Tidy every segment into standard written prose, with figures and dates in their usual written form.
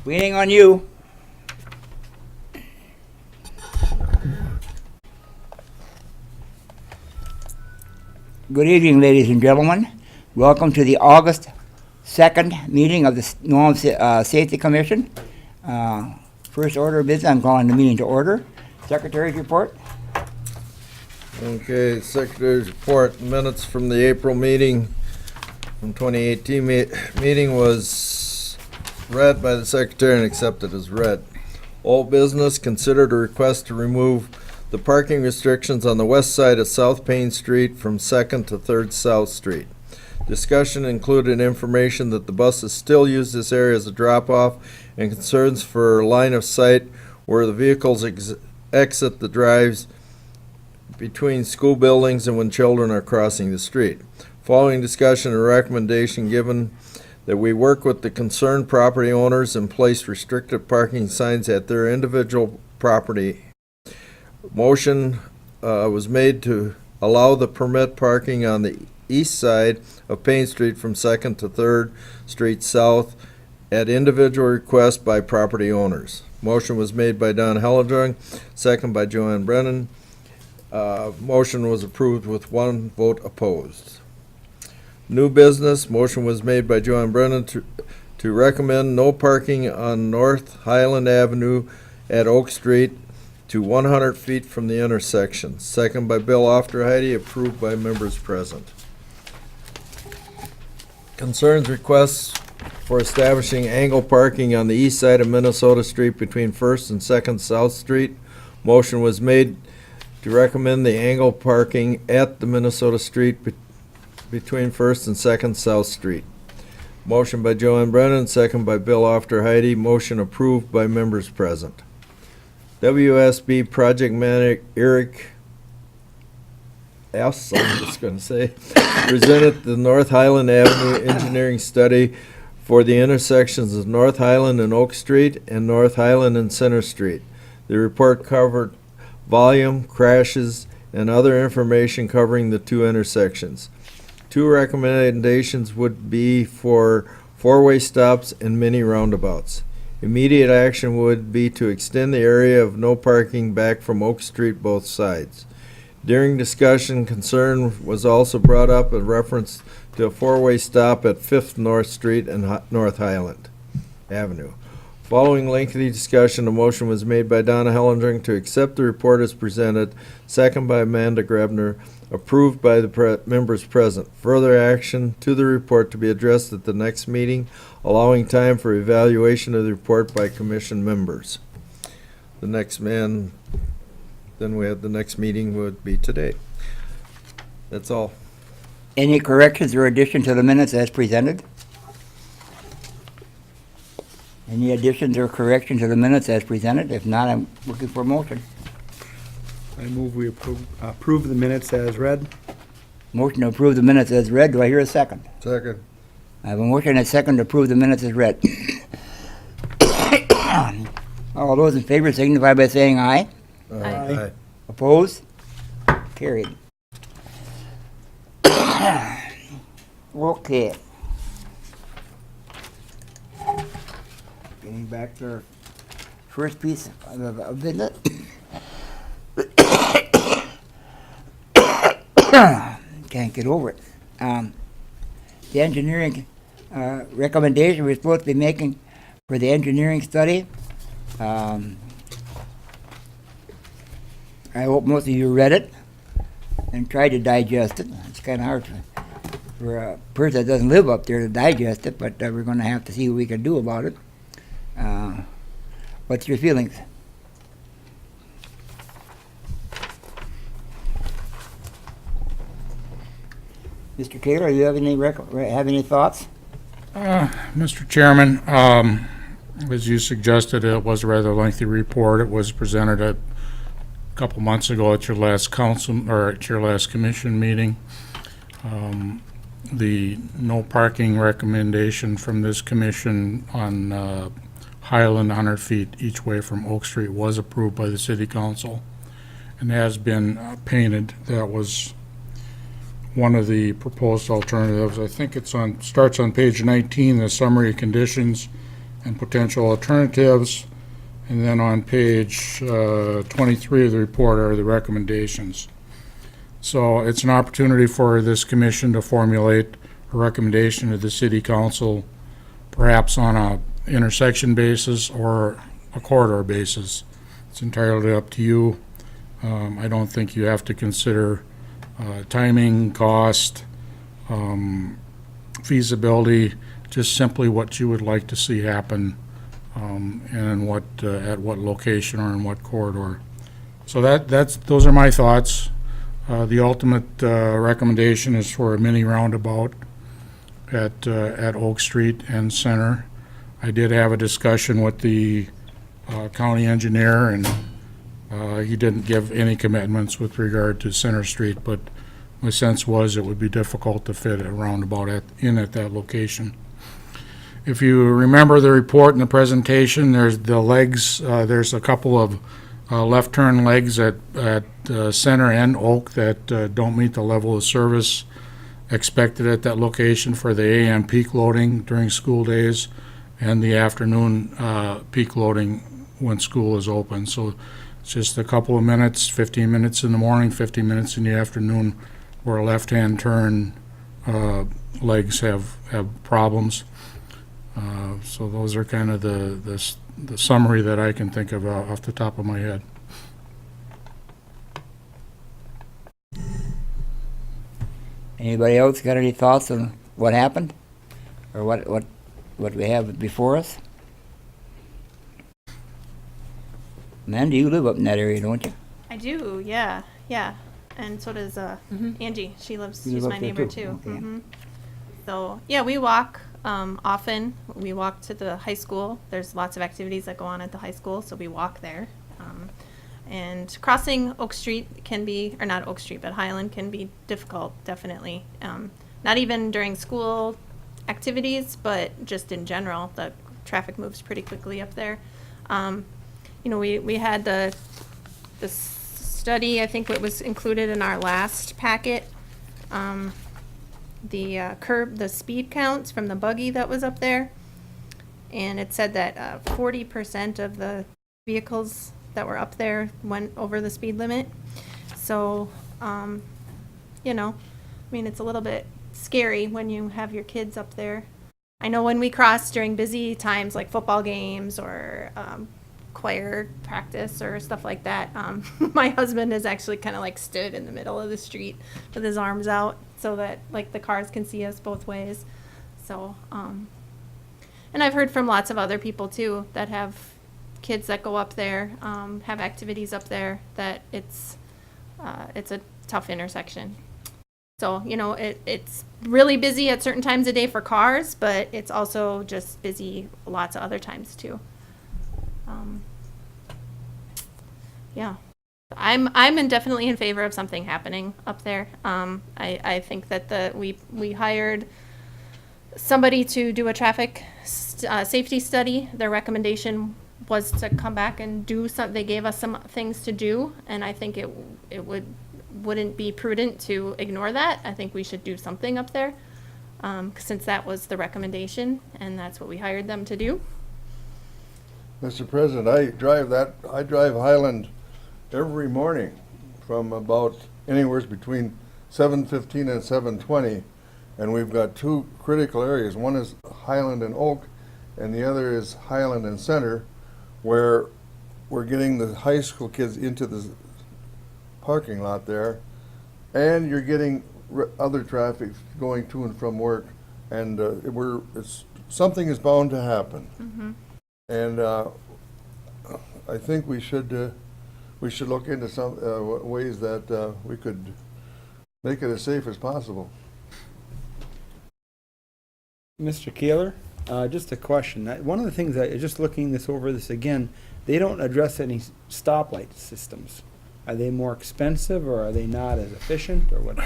Waiting on you. Good evening, ladies and gentlemen. Welcome to the August 2nd meeting of the Nome Safety Commission. First order of business, I'm calling the meeting to order. Secretary's report. Okay, Secretary's report, minutes from the April meeting, from 2018 meeting was read by the Secretary and accepted as read. Old business, considered a request to remove the parking restrictions on the west side of South Payne Street from 2nd to 3rd South Street. Discussion included information that the buses still use this area as a drop-off and concerns for line of sight where the vehicles exit the drives between school buildings and when children are crossing the street. Following discussion and recommendation given that we work with the concerned property owners and place restricted parking signs at their individual property. Motion was made to allow the permit parking on the east side of Payne Street from 2nd to 3rd Street South at individual request by property owners. Motion was made by Don Helledrung, second by Joanne Brennan. Motion was approved with 1 vote opposed. New business, motion was made by Joanne Brennan to recommend no parking on North Highland Avenue at Oak Street to 100 feet from the intersection. Second by Bill Ofterheide, approved by members present. Concerns requests for establishing angle parking on the east side of Minnesota Street between 1st and 2nd South Street. Motion was made to recommend the angle parking at the Minnesota Street between 1st and 2nd South Street. Motion by Joanne Brennan, second by Bill Ofterheide. Motion approved by members present. WSB Project Manager Eric S., I'm just going to say, presented the North Highland Avenue engineering study for the intersections of North Highland and Oak Street and North Highland and Center Street. The report covered volume, crashes, and other information covering the two intersections. 2 recommendations would be for 4-way stops and mini roundabouts. Immediate action would be to extend the area of no parking back from Oak Street both sides. During discussion, concern was also brought up in reference to a 4-way stop at 5th North Street and North Highland Avenue. Following lengthy discussion, a motion was made by Donna Helledrung to accept the report as presented, second by Amanda Grebner, approved by the members present. Further action to the report to be addressed at the next meeting, allowing time for evaluation of the report by commission members. Then we have the next meeting would be today. That's all. Any corrections or additions to the minutes as presented? Any additions or corrections to the minutes as presented? If not, I'm looking for a motion. I move we approve the minutes as read. Motion to approve the minutes as read. Do I hear a second? Second. I have a motion and a second to approve the minutes as read. All those in favor signify by saying aye. Aye. Opposed? Carried. Okay. Getting back to our first piece of business. Can't get over it. The engineering recommendation we're supposed to be making for the engineering study. I hope most of you read it and tried to digest it. It's kind of hard for a person that doesn't live up there to digest it, but we're going to have to see what we can do about it. What's your feelings? Mr. Taylor, you have any thoughts? Mr. Chairman, as you suggested, it was a rather lengthy report. It was presented a couple months ago at your last council or at your last commission meeting. The no parking recommendation from this commission on Highland 100 feet each way from Oak Street was approved by the city council and has been painted. That was one of the proposed alternatives. I think it's starts on page 19, the summary conditions. and potential alternatives. And then on page 23 of the report are the recommendations. So it's an opportunity for this commission to formulate a recommendation to the city council, perhaps on a intersection basis or a corridor basis. It's entirely up to you. I don't think you have to consider timing, cost, feasibility, just simply what you would like to see happen, and in what, at what location or in what corridor. So those are my thoughts. The ultimate recommendation is for a mini roundabout at Oak Street and Center. I did have a discussion with the county engineer, and he didn't give any commitments with regard to Center Street, but my sense was it would be difficult to fit a roundabout at that location. If you remember the report and the presentation, there's the legs, there's a couple of left turn legs at Center and Oak that don't meet the level of service expected at that location for the AM peak loading during school days and the afternoon peak loading when school is open. So it's just a couple of minutes, 15 minutes in the morning, 15 minutes in the afternoon, where left-hand turn legs have problems. So those are kind of the summary that I can think of off the top of my head. Anybody else got any thoughts on what happened? Or what we have before us? Amanda, you live up in that area, don't you? I do, yeah. And so does Angie. She's live my up there neighbor too? too. Okay. So yeah, we walk often. We walk to the high school. There's lots of activities that go on at the high school, so we walk there. And crossing Oak Street can be, or not Oak Street, but Highland can be difficult, definitely. Not even during school activities, but just in general, the traffic moves pretty quickly up there. We had the study, I think what was included in our last packet, the speed counts from the buggy that was up there. And it said that 40% of the vehicles that were up there went over the speed limit. So, it's a little bit scary when you have your kids up there. I know when we cross during busy times like football games or choir practice or stuff like that, my husband has actually kind of like stood in the middle of the street with his arms out so that like the cars can see us both ways. So, and I've heard from lots of other people too that have kids that go up there, have activities up there, that it's a tough intersection. So, it's really busy at certain times of day for cars, but it's also just busy lots of other times too. Yeah, I'm definitely in favor of something happening up there. I think that we hired somebody to do a traffic safety study. Their recommendation was to come back and do some. They gave us some things to do, and I think it wouldn't be prudent to ignore that. I think we should do something up there, since that was the recommendation and that's what we hired them to do. Mr. President, I drive Highland every morning from about anywhere between 7:15 and 7:20, and we've got two critical areas. One is Highland and Oak, and the other is Highland and Center, where we're getting the high school kids into the parking lot there, and you're getting other traffic going to and from work, and something is bound to happen. Mm-hmm. And I think we should look into some ways that we could make it as safe as possible. Mr. Kaler, just a question. One of the things just looking over this again, they don't address any stoplight systems. Are they more expensive, or are they not as efficient, or what's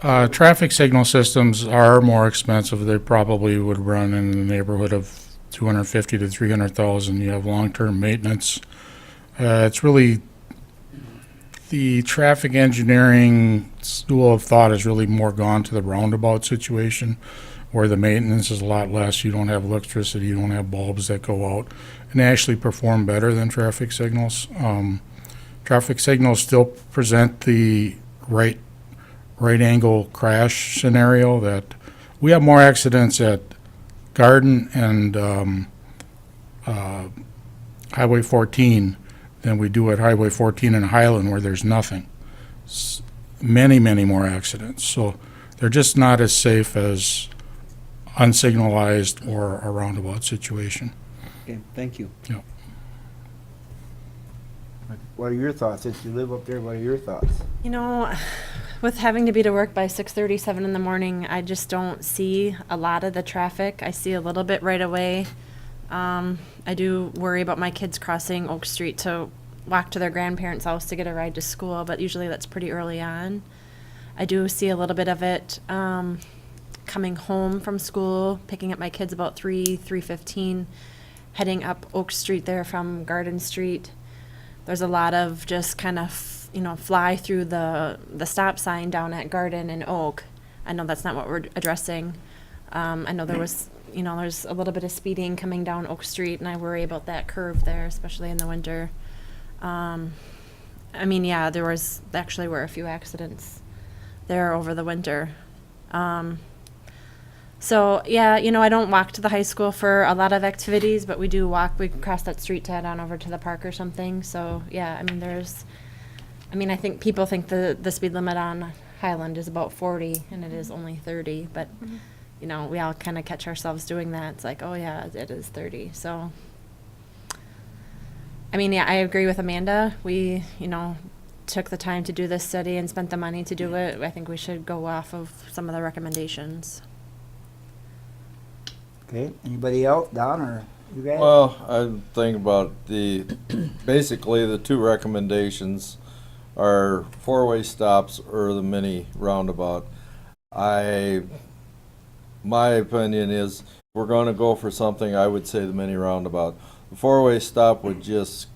the? Traffic signal systems are more expensive. They probably would run in the neighborhood of $250,000 to $300,000. You have long-term maintenance. It's really the traffic engineering school of thought has really more gone to the roundabout situation, where the maintenance is a lot less. You don't have electricity, you don't have bulbs that go out, and they actually perform better than traffic signals. Traffic signals still present the right angle crash scenario that we have more accidents at Garden and Highway 14 than we do at Highway 14 and Highland where there's nothing. Many more accidents. So they're just not as safe as unsignalized or a roundabout situation. Okay, thank you. Yep. What are your thoughts? Since you live up there, what are your thoughts? You know, with having to be to work by 6:37 in the morning, I just don't see a lot of the traffic. I see a little bit right away. I do worry about my kids crossing Oak Street to walk to their grandparents' house to get a ride to school, but usually that's pretty early on. I do see a little bit of it coming home from school, picking up my kids about 3:15, heading up Oak Street there from Garden Street. There's a lot of just kind of, fly through the stop sign down at Garden and Oak. I know that's not what we're addressing. I know there's a little bit of speeding coming down Oak Street, and I worry about that curve there, especially in the winter. There actually were a few accidents there over the winter. I don't walk to the high school for a lot of activities, but we do walk. We cross that street to head on over to the park or something. So, I think people think the speed limit on Highland is about 40, and it is only 30. But, we all kind of catch ourselves doing that. It's like, oh, yeah, it is 30. So, I agree with Amanda. We, took the time to do this study and spent the money to do it. I think we should go off of some of the recommendations. Okay, anybody else, Don or you guys? Well, I think about basically the two recommendations are four-way stops or the mini roundabout. My opinion is, if we're gonna go for something, I would say the mini roundabout. The four-way stop would just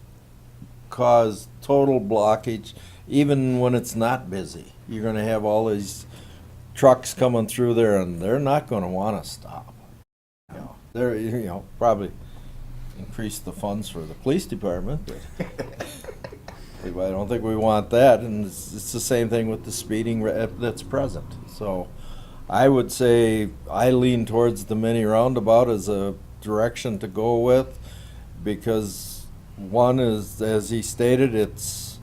cause total blockage, even when it's not busy. You're gonna have all these trucks coming through there, and they're not gonna wanna stop. They're, probably increase the funds for the police department, but I don't think we want that, and it's the same thing with the speeding that's present. So I would say I lean towards the mini roundabout as a direction to go with, because one is, as he stated, it's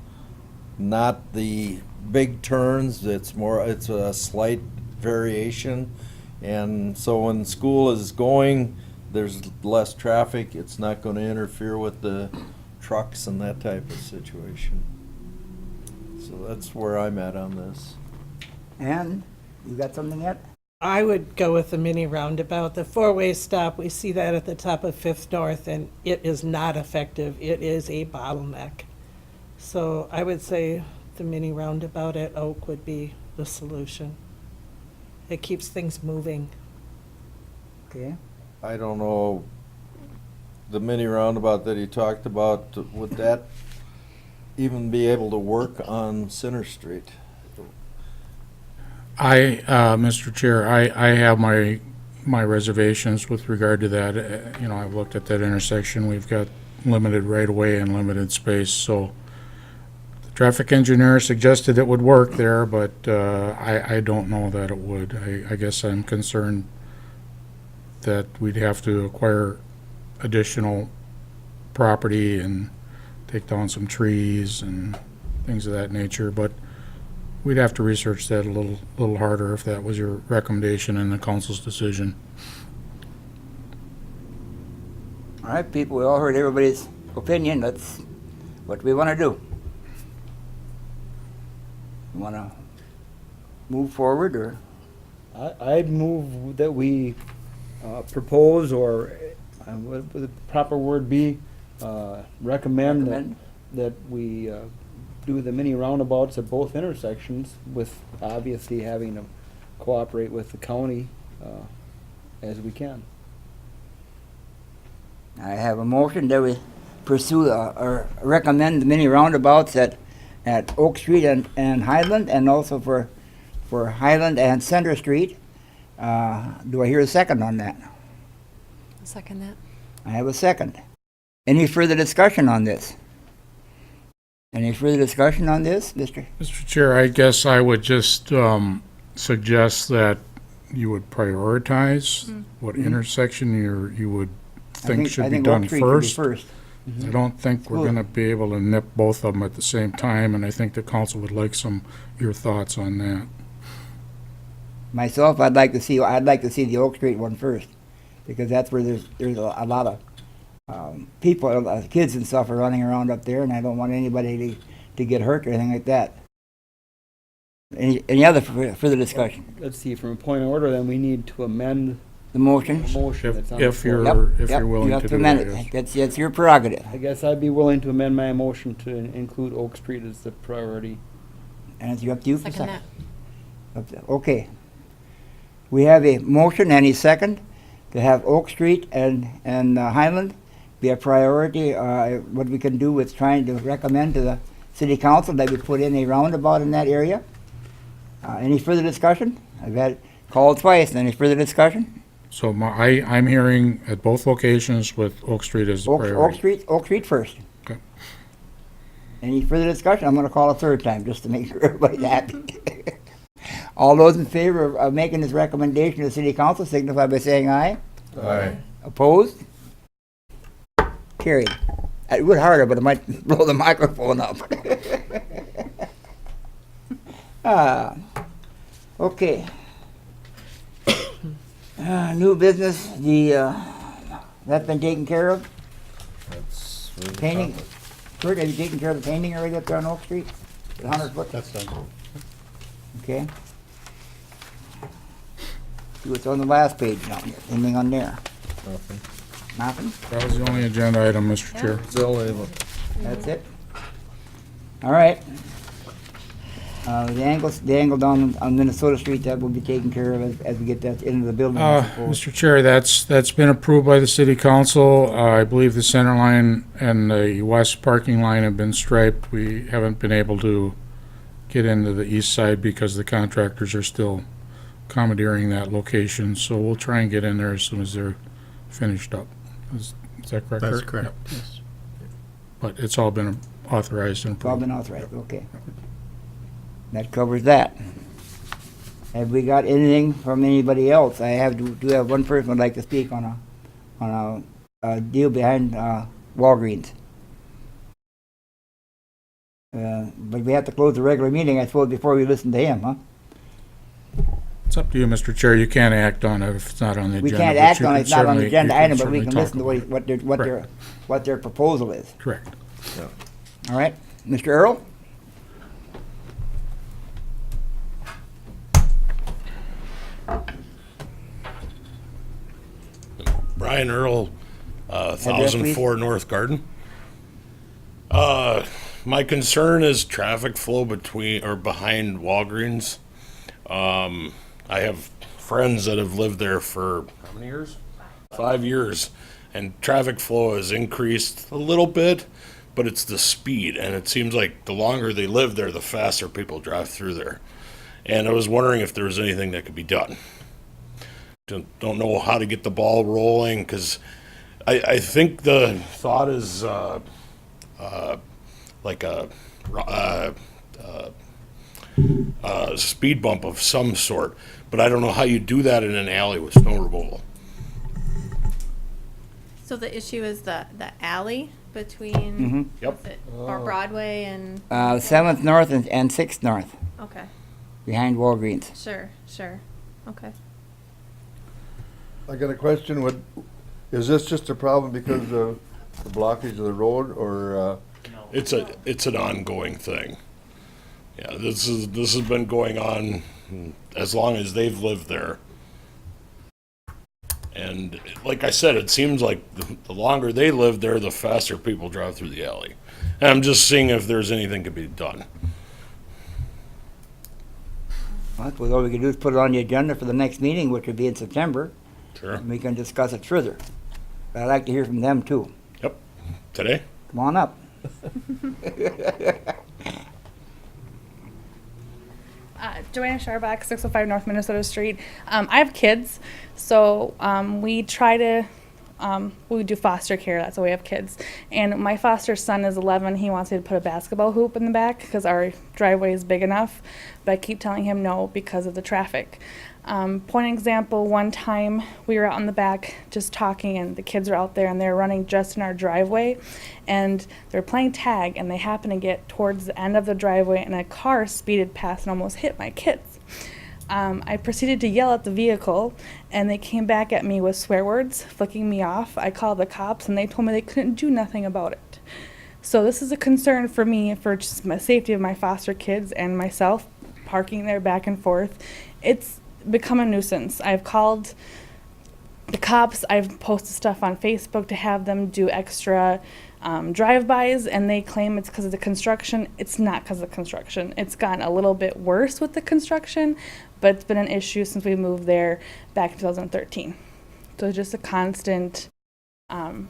not the big turns, it's a slight variation. And so when school is going, there's less traffic. It's not going to interfere with the trucks and that type of situation. So that's where I'm at on this. Ann, you got something yet? I would go with the mini roundabout. The four-way stop, we see that at the top of Fifth North, and it is not effective. It is a bottleneck. So I would say the mini roundabout at Oak would be the solution. It keeps things moving. Okay. I don't know, the mini roundabout that he talked about, would that even be able to work on Center Street? Mr. Chair, I have my reservations with regard to that. I've looked at that intersection. We've got limited right-of-way and limited space, so the traffic engineer suggested it would work there, but I don't know that it would. I guess I'm concerned that we'd have to acquire additional property and take down some trees and things of that nature, but we'd have to research that a little harder if that was your recommendation and the council's decision. All right, people, we all heard everybody's opinion. That's what we want to do. You want to move forward, or? I'd move that we propose, or what would the proper word be, recommend that we do the mini roundabouts at both intersections, with obviously having to cooperate with the county as we can. I have a motion that we pursue or recommend the mini roundabouts at Oak Street and Highland, and also for Highland and Center Street. Do I hear a second on that? Second that. I have a second. Any further discussion on this? Any further discussion on this, Mr.? Mr. Chair, I guess I would just suggest that you would prioritize what intersection you would think should be done Oak Street should be first. I don't think we're Well- gonna be able to nip both of them at the same time, and I think the council would like your thoughts on that. Myself, I'd like to see the Oak Street one first, because that's where there's a lot of people, kids and stuff are running around up there, and I don't want anybody to get hurt or anything like that. Any other further discussion? Let's see, from a point of order, then we need to amend The motion? the motion that's on the If floor. you're willing You have to to do amend that, it. yes. That's your prerogative, I guess I'd be willing to amend my motion to include Oak Street as the priority. and it's up to you for Second second. that. Okay. We have a motion and a second to have Oak Street and Highland be a priority. What we can do with trying to recommend to the city council that we put in a roundabout in that area. Any further discussion? I've had called twice. Any further discussion? So I'm hearing at both locations with Oak Street as the priority. Oak Street first. Okay. Any further discussion? I'm gonna call a third time just to make sure everybody's happy. All those in favor of making this recommendation to the city council signify by saying aye. Aye. Opposed? Carried. It would harder, but it might blow the microphone up. Okay. New business, that's been taken care of? That's. Painting? Kurt, have you taken care of the painting already up there on Oak Street? The 100 foot? That's done. Okay. See what's on the last page down here. Anything on there? Nothing. Nothing? That was the only agenda item, Mr. Chair. It's the only one. That's it? All right. The angle down on Minnesota Street, that will be taken care of as we get that into the building, I suppose. Mr. Chair, that's been approved by the city council. I believe the center line and the west parking line have been striped. We haven't been able to get into the east side because the contractors are still commandeering that location. So we'll try and get in there as soon as they're finished up. Is that correct? That's Kurt? correct. Yep. Yes. But it's all been authorized and It's all approved. been authorized, okay. That covers that. Have we got anything from anybody else? I do have one person who'd like to speak on a deal behind Walgreens. But we have to close the regular meeting, I suppose, before we listen to him, huh? It's up to you, Mr. Chair. You can't act on it if it's not on the agenda. We can't but act you on it, can it's not on the certainly- agenda you can item, but we certainly can talk listen to about it. what their proposal is. Correct. All right, Mr. Earl? Brian Earl, please. 1004 North Garden. My concern is traffic flow between or behind Walgreens. I have friends that have lived there for how many years? 5 years, and traffic flow has increased a little bit, but it's the speed, and it seems like the longer they live there, the faster people drive through there. And I was wondering if there was anything that could be done. Don't know how to get the ball rolling, because I think the thought is like a speed bump of some sort, but I don't know how you do that in an alley with snow removal. So the issue is the alley between, Yep. is it, or Broadway and, 7th North and 6th North, okay, behind Walgreens. sure, okay. I got a question. Is this just a problem because of the blockage of the road, or, It's an ongoing thing. Yeah, this has been going on as long as they've lived there. And like I said, it seems like the longer they live there, the faster people drive through the alley. And I'm just seeing if there's anything could be done. Well, all we can do is put it on the agenda for the next meeting, which would be in September, Sure. and we can discuss it further. But I'd like to hear from them too. Yep. Today? Come on up. Joanna Scharbach, 605 North Minnesota Street. I have kids, so we try to, we do foster care, that's why we have kids. And my foster son is 11, he wants me to put a basketball hoop in the back because our driveway is big enough, but I keep telling him no because of the traffic. Point example, one time we were out in the back just talking and the kids were out there and they were running just in our driveway and they're playing tag and they happened to get towards the end of the driveway and a car speeded past and almost hit my kids. I proceeded to yell at the vehicle and they came back at me with swear words, flicking me off. I called the cops and they told me they couldn't do nothing about it. So this is a concern for me for just my safety of my foster kids and myself parking there back and forth. It's become a nuisance. I've called the cops, I've posted stuff on Facebook to have them do extra drive-bys, and they claim it's because of the construction. It's not because of the construction. It's gotten a little bit worse with the construction, but it's been an issue since we moved there back in 2013. So it's just a constant.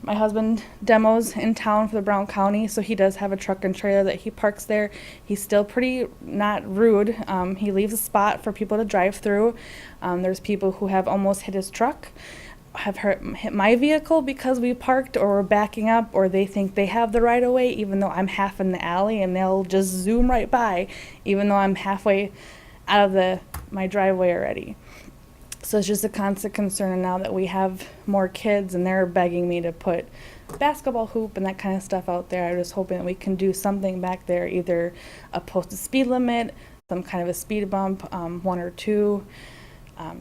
My husband demos in town for the Brown County, so he does have a truck and trailer that he parks there. He's still pretty not rude. He leaves a spot for people to drive through. There's people who have almost hit his truck, have hit my vehicle because we parked or we're backing up, or they think they have the right of way even though I'm half in the alley, and they'll just zoom right by even though I'm halfway out of my driveway already. So it's just a constant concern, and now that we have more kids and they're begging me to put basketball hoop and that kind of stuff out there, I'm just hoping that we can do something back there, either a posted speed limit, some kind of a speed bump, 1 or 2,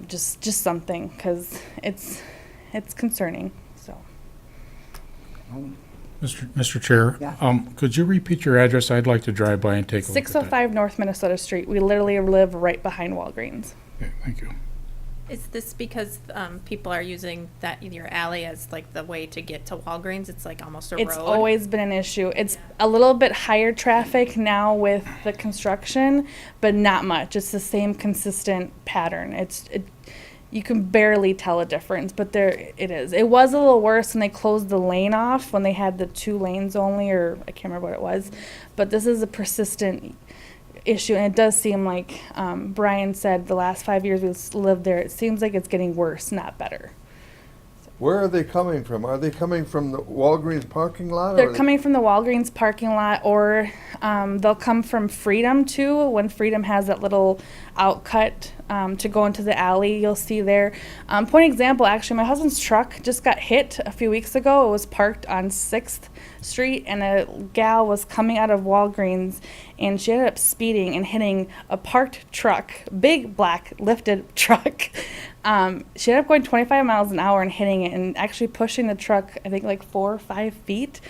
just something, because it's concerning. So. Mr. Chair, Yeah. could you repeat your address? I'd like to drive by and take a look at that. 605 North Minnesota Street. We literally live right behind Walgreens. Okay, thank you. Is this because people are using your alley as like the way to get to Walgreens? It's like almost a road. It's always been an issue. It's a little bit higher traffic now with the construction, but not much. It's the same consistent pattern. You can barely tell a difference, but there it is. It was a little worse when they closed the lane off, when they had the 2 lanes only, or I can't remember what it was. But this is a persistent issue, and it does seem like Brian said the last 5 years we've lived there, it seems like it's getting worse, not better. Where are they coming from? Are they coming from the Walgreens parking lot? They're coming from the Walgreens parking lot, or they'll come from Freedom too, when Freedom has that little outcut to go into the alley, you'll see there. Point example, actually, my husband's truck just got hit a few weeks ago. It was parked on 6th Street, and a gal was coming out of Walgreens, and she ended up speeding and hitting a parked truck, big black lifted truck. She ended up going 25 miles an hour and hitting it, and actually pushing the truck, I think, like 4 or 5 feet.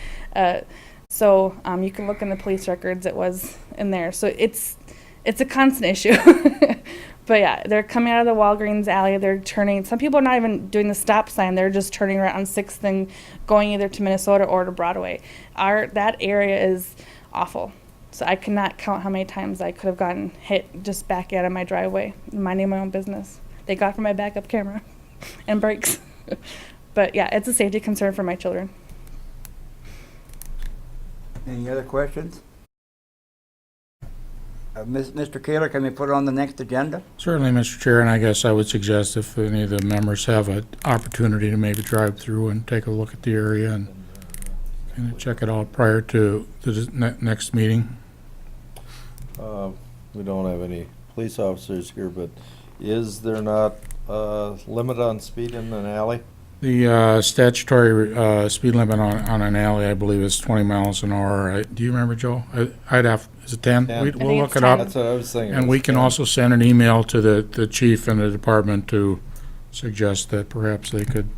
So you can look in the police records, it was in there. So it's a constant issue. But yeah, they're coming out of the Walgreens alley, they're turning, some people are not even doing the stop sign, they're just turning right on 6th and going either to Minnesota or to Broadway. That area is awful. So I cannot count how many times I could have gotten hit just backing out of my driveway, minding my own business. They got from my backup camera and brakes. But yeah, it's a safety concern for my children. Any other questions? Mr. Kaler, can we put it on the next agenda? Certainly, Mr. Chair, and I guess I would suggest if any of the members have an opportunity to maybe drive through and take a look at the area and check it out prior to the next meeting. We don't have any police officers here, but is there not a limit on speed in an alley? The statutory speed limit on an alley, I believe, is 20 miles an hour. Do you remember, Joe? Is it 10? 10. We'll look it up. That's what I was thinking. And we can also send an email to the chief and the department to suggest that perhaps they could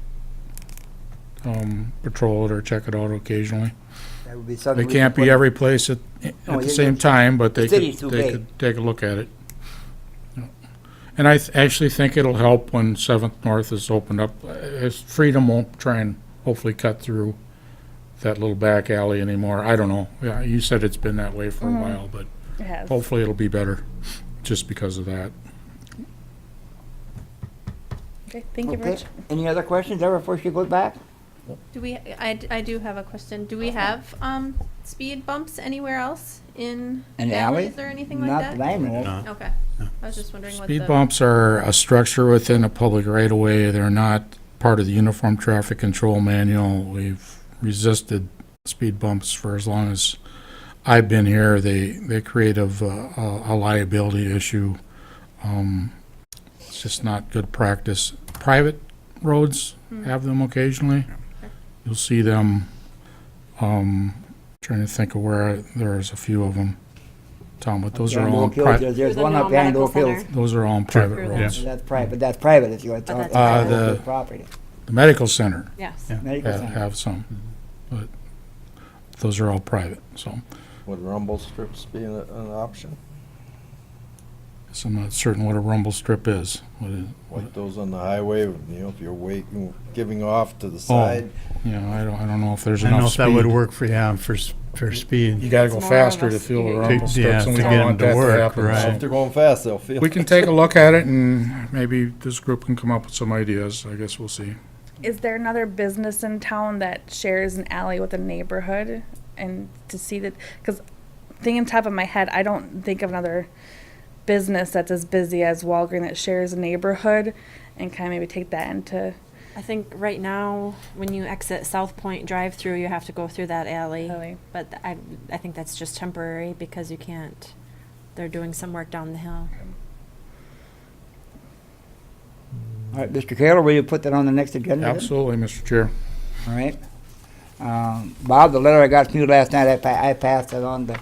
patrol it or check it out occasionally. That would be They something we can't could be put- every place at No, the you- same time, but they city's too big. could take a look at it. And I actually think it'll help when 7th North is opened up. Freedom won't try and hopefully cut through that little back alley anymore. I don't know. Yeah, you said it's been that way for a while, but It has. hopefully it'll be better just because of that. Okay, thank you, Okay. Rich. Any other questions ever before she goes back? I do have a question. Do we have speed bumps anywhere else in An alley? alleys or anything like Not that? that I know of. Okay. I was just wondering what Speed the. bumps are a structure within a public right-of-way. They're not part of the Uniform Traffic Control Manual. We've resisted speed bumps for as long as I've been here. They create a liability issue. It's just not good practice. Private roads have them occasionally. You'll see them, trying to think of where, there's a few of them. Tom, but those are all, Oak Hills, there's Through one the up Noel behind Medical Oak Hills. Center. those are all on private Sure. roads. That's private, it's your, But that's Oak the- Hills property. The medical center Yes. Medical have, center. have some, but those are all private, so. Would rumble strips be an option? So I'm not certain what a rumble strip is. Like those on the highway, you know, if you're waiting, giving off to the side? You know, I don't know if there's I don't know enough if that would speed. work for, yeah, for speed. You gotta It's go more faster of a to feel the speed. rumble Yeah, strips, and we to don't get want them that to to work, happen. right. so. If they're going fast, they'll feel. We can take a look at it, and maybe this group can come up with some ideas. I guess we'll see. Is there another business in town that shares an alley with a neighborhood? And to see that, because thinking on top of my head, I don't think of another business that's as busy as Walgreens that shares a neighborhood, and kind of maybe take that into. I think right now, when you exit South Point drive-through, you have to go through that alley. Alley. But I think that's just temporary because you can't, they're doing some work down the hill. All right, Mr. Taylor, will you put that on the next agenda? then? Absolutely, Mr. Chair. All right. Bob, the letter I got from you last night, I passed it on to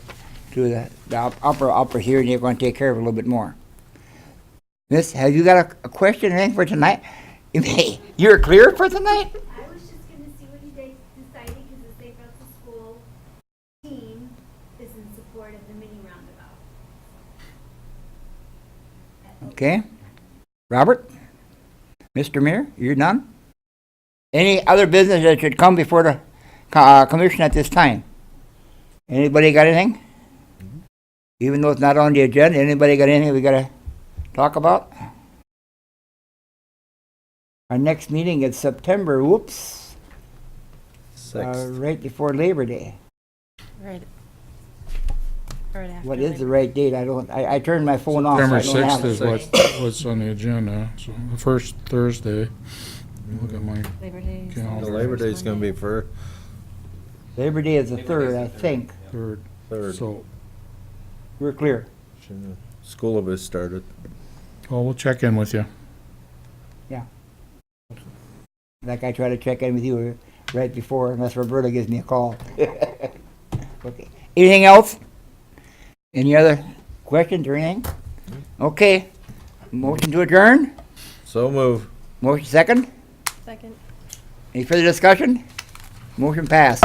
the upper here, and you're going to take care of it a little bit more. Miss, have you got a question or anything for tonight? You're clear for tonight? I was just gonna see what you guys decided, because the Safe Routes to School team is in support of the mini roundabout. Okay. Robert? Mr. Mayor, you're done? Any other business that should come before the commission at this time? Anybody got anything? Even though it's not on the agenda, anybody got anything we gotta talk about? Our next meeting is September, whoops, 6th. right before Labor Day. Right. Right after. What is the Labor- right date? I turned my phone off. so I September don't have 6th it. is what's on the agenda, so the first Thursday. Look at my Labor Day. is calendar. The Labor Day's gonna be for Labor Day is the 3rd, I think. third, third. so, We're clear. School of it started. Oh, well, we'll check in with you. Like I try to check in with you right before, unless Roberta gives me a call. Okay. Anything else? Any other questions or anything? Okay. Motion to adjourn? So move. Motion second? Second. Any further discussion? Motion passed.